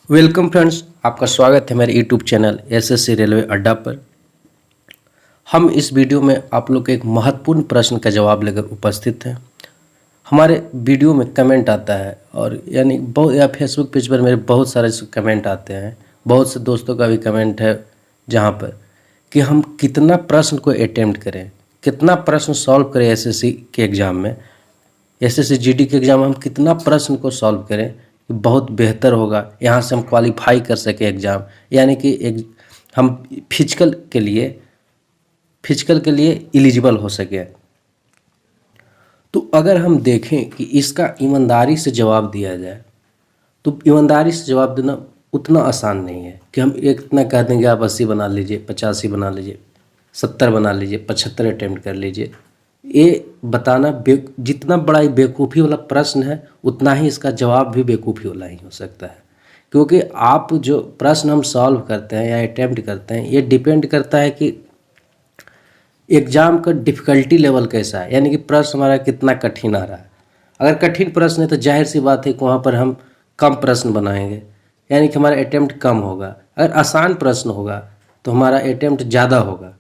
Welcome friends, आपका स्वागत है मेरे यूट्यूब चैनल एसएससी रेलवे अड्डा पर। हम इस वीडियो में आप लोग के एक महत्वपूर्ण प्रश्न का जवाब लेकर उपस्थित हैं। हमारे वीडियो में कमेंट आता है और यानी बहुत या फेसबुक पेज पर मेरे बहुत सारे कमेंट आते हैं, बहुत से दोस्तों का भी कमेंट है जहाँ पर कि हम कितना प्रश्न को अटेम्प्ट करें, कितना प्रश्न सॉल्व करें एसएससी के एग्ज़ाम में, एसएससी जीडी के एग्ज़ाम में हम कितना प्रश्न को सॉल्व करें कि बहुत बेहतर होगा, यहाँ से हम क्वालिफाई कर सकें एग्ज़ाम, यानी कि हम फिजिकल के लिए एलिजिबल हो सके। तो अगर हम देखें कि इसका ईमानदारी से जवाब दिया जाए तो ईमानदारी से जवाब देना उतना आसान नहीं है कि हम एक इतना कह देंगे आप 80 बना लीजिए, 85 बना लीजिए, 70 बना लीजिए, 75 अटेम्प्ट कर लीजिए। ये बताना जितना बड़ा बेवकूफ़ी वाला प्रश्न है उतना ही इसका जवाब भी बेवकूफ़ी वाला ही हो सकता है, क्योंकि आप जो प्रश्न हम सॉल्व करते हैं या अटेम्प्ट करते हैं ये डिपेंड करता है कि एग्ज़ाम का डिफ़िकल्टी लेवल कैसा है, यानी कि प्रश्न हमारा कितना कठिन आ रहा है। अगर कठिन प्रश्न है तो जाहिर सी बात है कि वहाँ पर हम कम प्रश्न बनाएंगे, यानी कि हमारा अटेम्प्ट कम होगा। अगर आसान प्रश्न होगा तो हमारा अटेम्प्ट ज़्यादा होगा।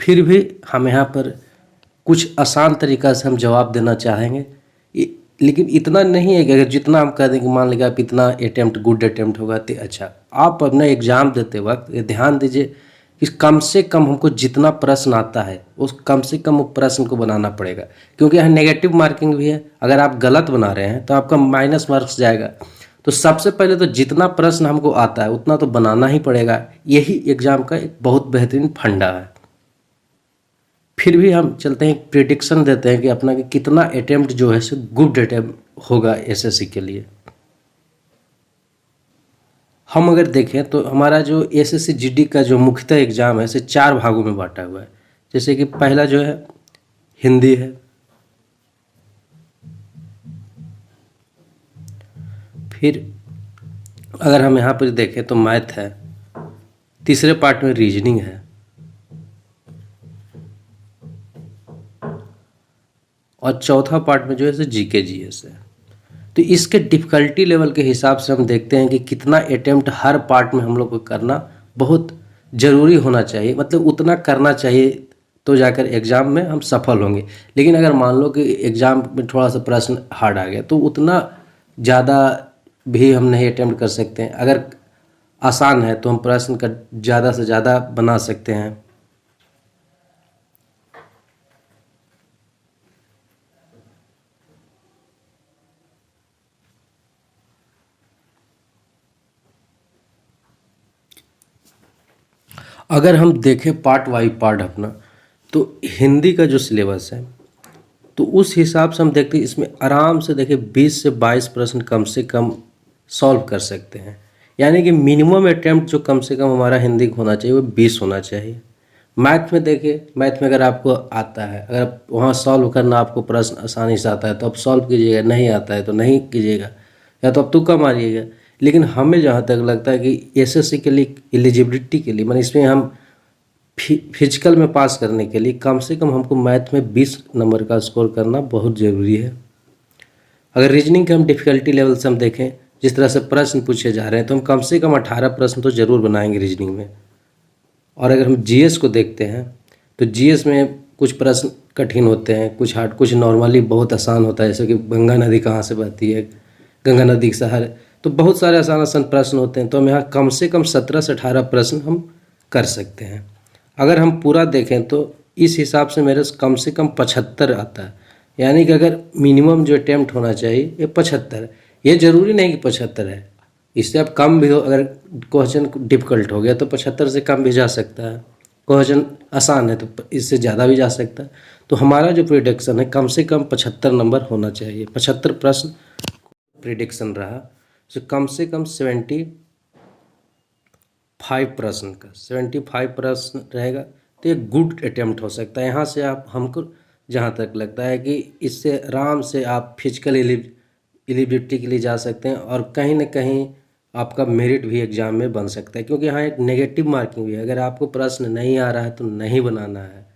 फिर भी हम यहाँ पर कुछ आसान तरीक़ा से हम जवाब देना चाहेंगे, लेकिन इतना नहीं है कि अगर जितना हम कह दें कि मान लीजिए आप इतना अटेम्प्ट गुड अटेम्प्ट होगा तो अच्छा। आप अपना एग्ज़ाम देते वक्त ये ध्यान दीजिए कि कम से कम हमको जितना प्रश्न आता है उस कम से कम प्रश्न को बनाना पड़ेगा, क्योंकि यहाँ नेगेटिव मार्किंग भी है। अगर आप गलत बना रहे हैं तो आपका माइनस मार्क्स जाएगा। तो सबसे पहले तो जितना प्रश्न हमको आता है उतना तो बनाना ही पड़ेगा। यही एग्ज़ाम का एक बहुत बेहतरीन फंडा है। फिर भी हम चलते हैं, प्रिडिक्शन देते हैं कि अपना कि कितना अटेम्प्ट जो है सो गुड अटेम्प्ट होगा एसएससी के लिए। हम अगर देखें तो हमारा जो एसएससी जीडी का जो मुख्यतः एग्ज़ाम है इसे 4 भागों में बांटा हुआ है। जैसे कि पहला जो है हिंदी है, फिर अगर हम यहाँ पर देखें तो मैथ है, तीसरे पार्ट में रीजनिंग है, और चौथा पार्ट में जो है जीके जीएस है। तो इसके डिफ़िकल्टी लेवल के हिसाब से हम देखते हैं कि कितना अटेम्प्ट हर पार्ट में हम लोग को करना बहुत ज़रूरी होना चाहिए, मतलब उतना करना चाहिए तो जाकर एग्ज़ाम में हम सफल होंगे। लेकिन अगर मान लो कि एग्ज़ाम में थोड़ा सा प्रश्न हार्ड आ गया तो उतना ज़्यादा भी हम नहीं अटेम्प्ट कर सकते हैं। अगर आसान है तो हम प्रश्न का ज़्यादा से ज़्यादा बना सकते हैं। अगर हम देखें पार्ट वाई पार्ट अपना, तो हिंदी का जो सिलेबस है तो उस हिसाब से हम देखते हैं इसमें आराम से देखिए 20 से 22 प्रश्न कम से कम सॉल्व कर सकते हैं। यानी कि मिनिमम अटेम्प्ट जो कम से कम हमारा हिंदी का होना चाहिए वो 20 होना चाहिए। मैथ में देखिए, मैथ में अगर आपको आता है, अगर वहाँ सॉल्व करना आपको प्रश्न आसानी से आता है तो आप सॉल्व कीजिएगा, नहीं आता है तो नहीं कीजिएगा, या तो आप तुक्का मारिएगा। लेकिन हमें जहाँ तक लगता है कि एसएससी के लिए एलिजिबिलिटी के लिए, माने इसमें हम फिजिकल में पास करने के लिए कम से कम हमको मैथ में 20 नंबर का स्कोर करना बहुत ज़रूरी है। अगर रीजनिंग के हम डिफ़िकल्टी लेवल से हम देखें, जिस तरह से प्रश्न पूछे जा रहे हैं, तो हम कम से कम 18 प्रश्न तो ज़रूर बनाएंगे रीजनिंग में। और अगर हम जीएस को देखते हैं तो जीएस में कुछ प्रश्न कठिन होते हैं, कुछ हार्ड, कुछ नॉर्मली बहुत आसान होता है, जैसे कि गंगा नदी कहाँ से बहती है, गंगा नदी के शहर, तो बहुत सारे आसान आसान प्रश्न होते हैं। तो हम यहाँ कम से कम 17 से 18 प्रश्न हम कर सकते हैं। अगर हम पूरा देखें तो इस हिसाब से मेरे कम से कम 75 आता है। यानी कि अगर मिनिमम जो अटेम्प्ट होना चाहिए ये 75 है। ये ज़रूरी नहीं कि 75 है, इससे अब कम भी हो। अगर क्वेश्चन डिफ़िकल्ट हो गया तो 75 से कम भी जा सकता है, क्वेश्चन आसान है तो इससे ज़्यादा भी जा सकता है। तो हमारा जो प्रिडिक्शन है कम से कम 75 नंबर होना चाहिए। 75 प्रश्न प्रिडिक्शन रहा, तो कम से कम 75 प्रश्न का 75 प्रश्न रहेगा तो एक गुड अटेम्प्ट हो सकता है। यहाँ से आप, हमको जहाँ तक लगता है कि इससे आराम से आप फिजिकल एलिजिबिलिटी के लिए जा सकते हैं, और कहीं ना कहीं आपका मेरिट भी एग्ज़ाम में बन सकता है, क्योंकि यहाँ एक नेगेटिव मार्किंग भी है। अगर आपको प्रश्न नहीं आ रहा है तो नहीं बनाना है,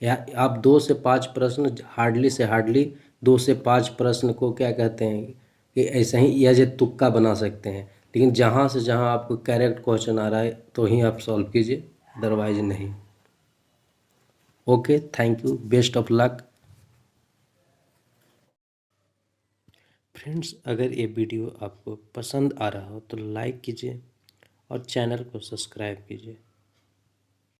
या आप 2 से 5 प्रश्न हार्डली से हार्डली 2 से 5 प्रश्न को क्या कहते हैं कि ऐसा ही या जे तुक्का बना सकते हैं, लेकिन जहाँ से जहाँ आपको करेक्ट क्वेश्चन आ रहा है तो ही आप सॉल्व कीजिए, अदरवाइज नहीं। Okay, thank you, best of luck. Friends, अगर ये वीडियो आपको पसंद आ रहा हो तो लाइक कीजिए और चैनल को सब्सक्राइब कीजिए।